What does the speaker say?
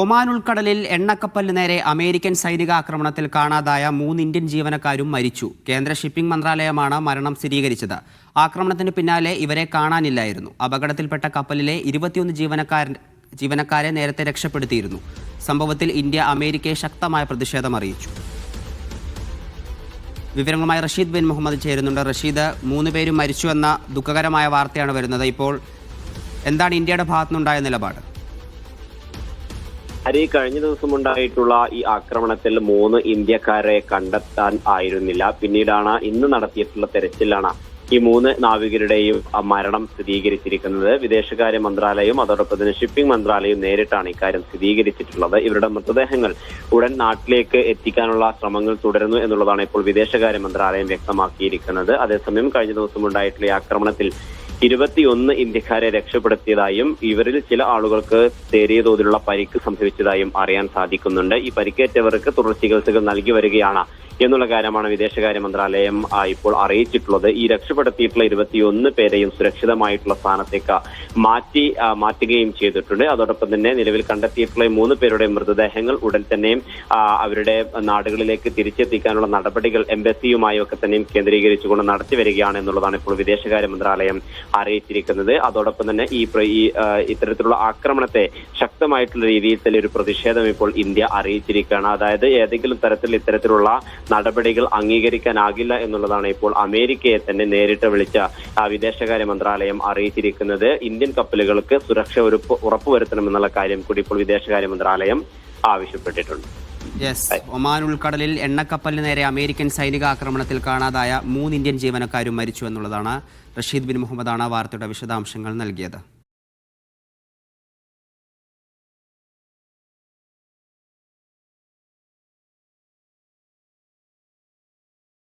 Oman ഉൾക്കടലിൽ എണ്ണക്കപ്പലിന് നേരെ American സൈനികാക്രമണത്തിൽ കാണാതായ 3 ഇന്ത്യൻ ജീവനക്കാരും മരിച്ചു. കേന്ദ്ര ഷിപ്പിംഗ് മന്ത്രാലയമാണ് മരണം സ്ഥിരീകരിച്ചത്. ആക്രമണത്തിന് പിന്നാലെ ഇവരെ കാണാനില്ലായിരുന്നു. അപകടത്തിൽപ്പെട്ട കപ്പലിലെ 21 ജീവനക്കാരെ നേരത്തെ രക്ഷപ്പെടുത്തിയിരുന്നു. സംഭവത്തിൽ ഇന്ത്യ അമേരിക്കയെ ശക്തമായ പ്രതിഷേധം അറിയിച്ചു. വിവരങ്ങളുമായി റഷീദ് ബിൻ മുഹമ്മദ് ചേരുന്നുണ്ട്. റഷീദ്, 3 പേരും മരിച്ചു എന്ന ദുഃഖകരമായ വാർത്തയാണ് വരുന്നത്. ഇപ്പോൾ എന്താണ് ഇന്ത്യയുടെ ഭാഗത്തുനിന്നുണ്ടായ നിലപാട്? കഴിഞ്ഞ ദിവസം ഉണ്ടായിട്ടുള്ള ഈ ആക്രമണത്തിൽ 3 ഇന്ത്യക്കാരെ കണ്ടെത്താൻ ആയിരുന്നില്ല. പിന്നീടാണ് ഇന്ന് നടത്തിയിട്ടുള്ള തെരച്ചിലാണ് ഈ 3 നാവികരുടെയും മരണം സ്ഥിരീകരിച്ചിരിക്കുന്നത്. വിദേശകാര്യ മന്ത്രാലയവും അതോടൊപ്പം തന്നെ ഷിപ്പിംഗ് മന്ത്രാലയവും നേരിട്ടാണ് ഇക്കാര്യം സ്ഥിരീകരിച്ചിട്ടുള്ളത്. ഇവരുടെ മൃതദേഹങ്ങൾ ഉടൻ നാട്ടിലേക്ക് എത്തിക്കാനുള്ള ശ്രമങ്ങൾ തുടരുന്നു എന്നുള്ളതാണ് ഇപ്പോൾ വിദേശകാര്യ മന്ത്രാലയം വ്യക്തമാക്കിയിരിക്കുന്നത്. അതേസമയം കഴിഞ്ഞ ദിവസം ഉണ്ടായിട്ടുള്ള ഈ ആക്രമണത്തിൽ 21 ഇന്ത്യക്കാരെ രക്ഷപ്പെടുത്തിയതായും ഇവരിൽ ചില ആളുകൾക്ക് നേരിയ തോതിലുള്ള പരിക്ക് സംഭവിച്ചതായും അറിയാൻ സാധിക്കുന്നുണ്ട്. ഈ പരിക്കേറ്റവർക്ക് തുടർ ചികിത്സകൾ നൽകി വരികയാണ് എന്നുള്ള കാര്യമാണ് വിദേശകാര്യ മന്ത്രാലയം ഇപ്പോൾ അറിയിച്ചിട്ടുള്ളത്. ഈ രക്ഷപ്പെടുത്തിയിട്ടുള്ള 21 പേരെയും സുരക്ഷിതമായിട്ടുള്ള സ്ഥാനത്തേക്ക് മാറ്റുകയും ചെയ്തിട്ടുണ്ട്. അതോടൊപ്പം തന്നെ നിലവിൽ കണ്ടെത്തിയിട്ടുള്ള 3 പേരുടെ മൃതദേഹങ്ങൾ ഉടൻ തന്നെയും അവരുടെ നാടുകളിലേക്ക് തിരിച്ചെത്തിക്കാനുള്ള നടപടികൾ എംബസിയുമായി ഒക്കെ തന്നെയും കേന്ദ്രീകരിച്ചുകൊണ്ട് നടത്തി വരികയാണ് എന്നുള്ളതാണ് ഇപ്പോൾ വിദേശകാര്യ മന്ത്രാലയം അറിയിച്ചിരിക്കുന്നത്. അതോടൊപ്പം തന്നെ ഇത്തരത്തിലുള്ള ആക്രമണത്തെ ശക്തമായിട്ടുള്ള രീതിയിൽ തന്നെ ഒരു പ്രതിഷേധം ഇപ്പോൾ ഇന്ത്യ അറിയിച്ചിരിക്കുകയാണ്. അതായത് ഏതെങ്കിലും തരത്തിൽ ഇത്തരത്തിലുള്ള നടപടികൾ അംഗീകരിക്കാനാകില്ല എന്നുള്ളതാണ് ഇപ്പോൾ അമേരിക്കയെ തന്നെ നേരിട്ട് വിളിച്ച വിദേശകാര്യ മന്ത്രാലയം അറിയിച്ചിരിക്കുന്നത്. ഇന്ത്യൻ കപ്പലുകൾക്ക് സുരക്ഷ ഉറപ്പുവരുത്തണമെന്നുള്ള കാര്യം കൂടി ഇപ്പോൾ വിദേശകാര്യ മന്ത്രാലയം ആവശ്യപ്പെട്ടിട്ടുണ്ട്. ഒമാൻ ഉൾക്കടലിൽ എണ്ണക്കപ്പലിന് നേരെ അമേരിക്കൻ സൈനികാക്രമണത്തിൽ കാണാതായ 3 ഇന്ത്യൻ ജീവനക്കാരും മരിച്ചു എന്നുള്ളതാണ്. റഷീദ് ബിൻ മുഹമ്മദാണ് വാർത്തയുടെ വിശദാംശങ്ങൾ നൽകിയത്.